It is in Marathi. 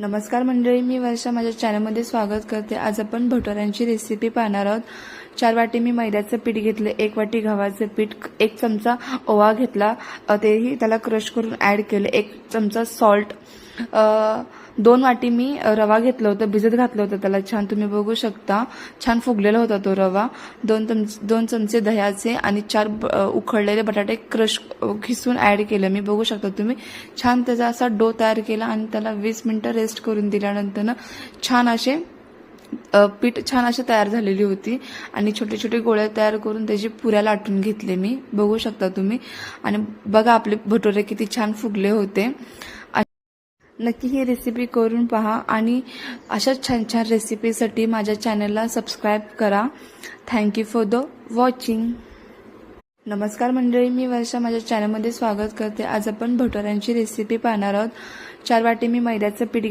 नमस्कार मंडळी, मी वर्षा माझ्या चॅनलमध्ये स्वागत करते। आज आपण भटुऱ्यांची रेसिपी पाहणार आहोत। 4 वाटी मी मैद्याचं पीठ घेतले, 1 वाटी गव्हाचं पीठ, 1 चमचा ओवा घेतला, तेही त्याला क्रश करून ॲड केले, 1 चमचा सॉल्ट, 2 वाटी मी रवा घेतला होता, भिजत घातलं होतं त्याला छान, तुम्ही बघू शकता छान फुगलेला होता तो रवा, 2 चमचे दह्याचे आणि 4 उखळलेले बटाटे क्रश खिसून ॲड केले। मी बघू शकता तुम्ही छान त्याचा असा डो तयार केला आणि त्याला 20 मिनिटं रेस्ट करून दिल्यानंतर छान असे पीठ छान अशी तयार झालेली होती आणि छोटे छोटे गोळे तयार करून त्याची पुऱ्या लाटून घेतले। मी बघू शकता तुम्ही आणि बघा आपले भटुरे किती छान फुगले होते। नक्की ही रेसिपी करून पहा आणि अशा छान छान रेसिपीसाठी माझ्या चॅनलला सबस्क्राईब करा। Thank you for the watching. नमस्कार मंडळी, मी वर्षा माझ्या चॅनलमध्ये स्वागत करते। आज आपण भटुऱ्यांची रेसिपी पाहणार आहोत। 4 वाटी मी मैद्याचं पीठ